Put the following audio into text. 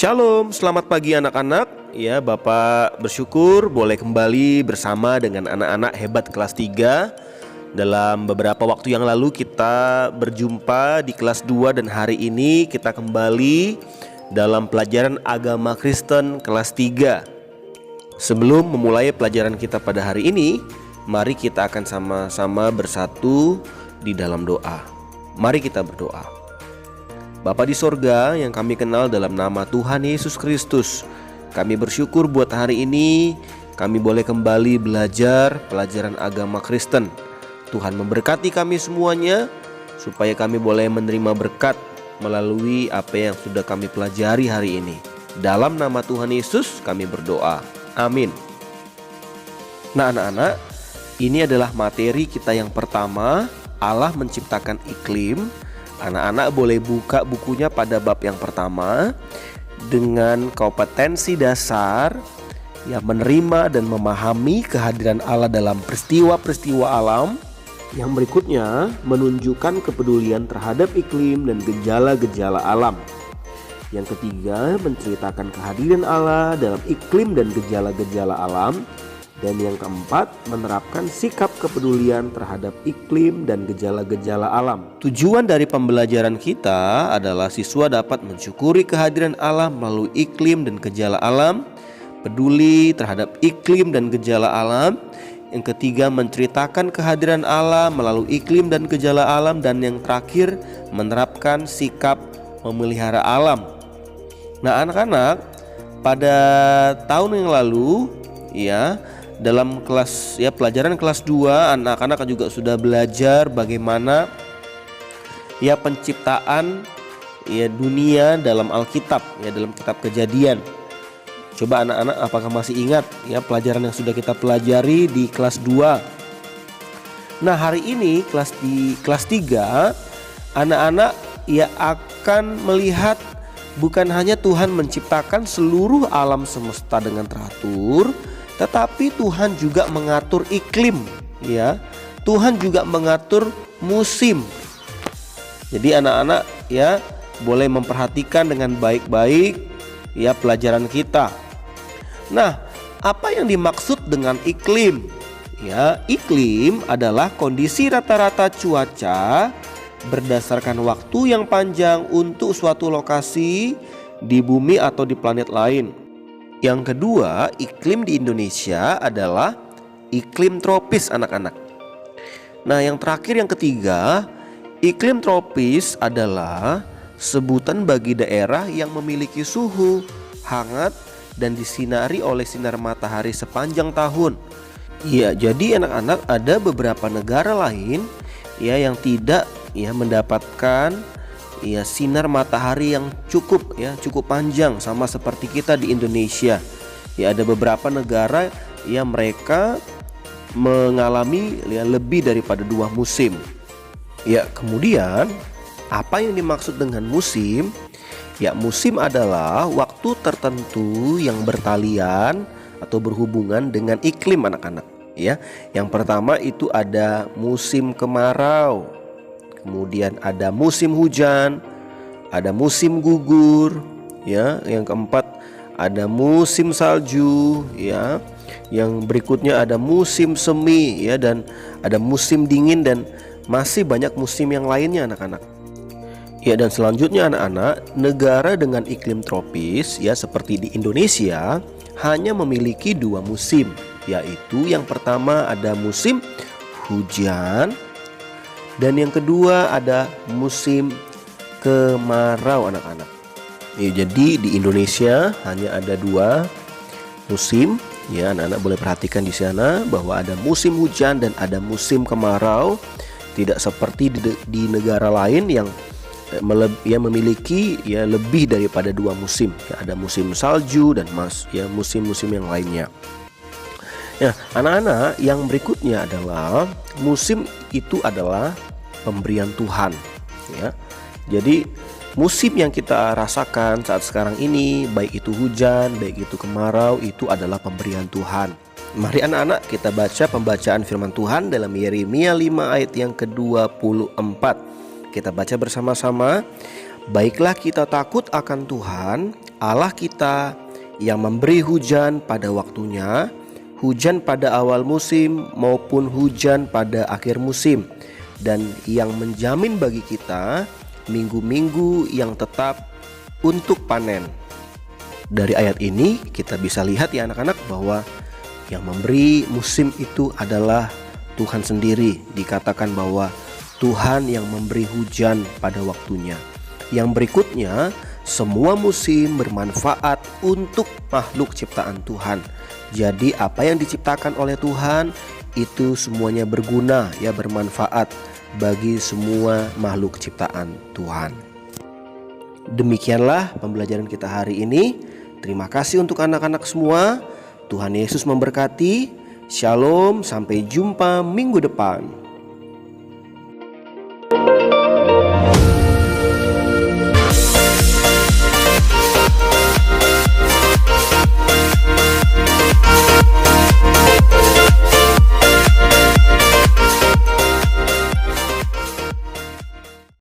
Shalom, selamat pagi anak-anak. Ya, Bapak bersyukur boleh kembali bersama dengan anak-anak hebat kelas 3. Dalam beberapa waktu yang lalu kita berjumpa di kelas 2 dan hari ini kita kembali dalam pelajaran agama Kristen kelas 3. Sebelum memulai pelajaran kita pada hari ini, mari kita akan sama-sama bersatu di dalam doa. Mari kita berdoa. Bapa di sorga yang kami kenal dalam nama Tuhan Yesus Kristus, kami bersyukur buat hari ini kami boleh kembali belajar pelajaran agama Kristen. Tuhan memberkati kami semuanya supaya kami boleh menerima berkat melalui apa yang sudah kami pelajari hari ini. Dalam nama Tuhan Yesus kami berdoa, amin. Nah anak-anak, ini adalah materi kita yang pertama, Allah menciptakan iklim. Anak-anak boleh buka bukunya pada bab yang pertama dengan kompetensi dasar yang menerima dan memahami kehadiran Allah dalam peristiwa-peristiwa alam. Yang berikutnya menunjukkan kepedulian terhadap iklim dan gejala-gejala alam. Yang ketiga menceritakan kehadiran Allah dalam iklim dan gejala-gejala alam. Dan yang keempat, menerapkan sikap kepedulian terhadap iklim dan gejala-gejala alam. Tujuan dari pembelajaran kita adalah siswa dapat mensyukuri kehadiran Allah melalui iklim dan gejala alam, peduli terhadap iklim dan gejala alam. Yang ketiga, menceritakan kehadiran Allah melalui iklim dan gejala alam. Dan yang terakhir, menerapkan sikap memelihara alam. Nah anak-anak, pada tahun yang lalu dalam kelas pelajaran kelas 2 anak-anak juga sudah belajar bagaimana penciptaan dunia dalam Alkitab, dalam kitab Kejadian. Coba anak-anak apakah masih ingat pelajaran yang sudah kita pelajari di kelas 2. Nah, hari ini di kelas 3 anak-anak akan melihat bukan hanya Tuhan menciptakan seluruh alam semesta dengan teratur, tetapi Tuhan juga mengatur iklim, Tuhan juga mengatur musim. Jadi anak-anak boleh memperhatikan dengan baik-baik pelajaran kita. Nah, apa yang dimaksud dengan iklim? Iklim adalah kondisi rata-rata cuaca berdasarkan waktu yang panjang untuk suatu lokasi di bumi atau di planet lain. Yang kedua, iklim di Indonesia adalah iklim tropis anak-anak. Nah, yang terakhir yang ketiga, iklim tropis adalah sebutan bagi daerah yang memiliki suhu hangat dan disinari oleh sinar matahari sepanjang tahun. Jadi anak-anak ada beberapa negara lain yang tidak mendapatkan sinar matahari yang cukup panjang sama seperti kita di Indonesia. Ada beberapa negara yang mereka mengalami lebih daripada 2 musim. Kemudian apa yang dimaksud dengan musim? Musim adalah waktu tertentu yang bertalian atau berhubungan dengan iklim anak-anak. Yang pertama itu ada musim kemarau. Kemudian ada musim hujan, ada musim gugur, Yang keempat ada musim salju, Yang berikutnya ada musim semi, dan ada musim dingin dan masih banyak musim yang lainnya anak-anak. Dan selanjutnya anak-anak, negara dengan iklim tropis seperti di Indonesia hanya memiliki 2 musim, yaitu yang pertama ada musim hujan. Dan yang kedua ada musim kemarau anak-anak. Jadi di Indonesia hanya ada 2 musim. Anak-anak boleh perhatikan di sana bahwa ada musim hujan dan ada musim kemarau. Tidak seperti di negara lain yang memiliki lebih daripada 2 musim. Ada musim salju dan musim-musim yang lainnya. Anak-anak, yang berikutnya adalah musim itu adalah pemberian Tuhan. Jadi Musim yang kita rasakan saat sekarang ini, baik itu hujan, baik itu kemarau, itu adalah pemberian Tuhan. Mari anak-anak kita baca pembacaan firman Tuhan dalam Yeremia 5 ayat yang ke-24. Kita baca bersama-sama. Baiklah kita takut akan Tuhan, Allah kita yang memberi hujan pada waktunya, hujan pada awal musim maupun hujan pada akhir musim, dan yang menjamin bagi kita minggu-minggu yang tetap untuk panen. Dari ayat ini kita bisa lihat ya anak-anak bahwa yang memberi musim itu adalah Tuhan sendiri. Dikatakan bahwa Tuhan yang memberi hujan pada waktunya. Yang berikutnya, semua musim bermanfaat untuk makhluk ciptaan Tuhan. Jadi apa yang diciptakan oleh Tuhan itu semuanya berguna ya, bermanfaat bagi semua makhluk ciptaan Tuhan. Demikianlah pembelajaran kita hari ini. Terima kasih untuk anak-anak semua. Tuhan Yesus memberkati. Shalom, sampai jumpa minggu depan.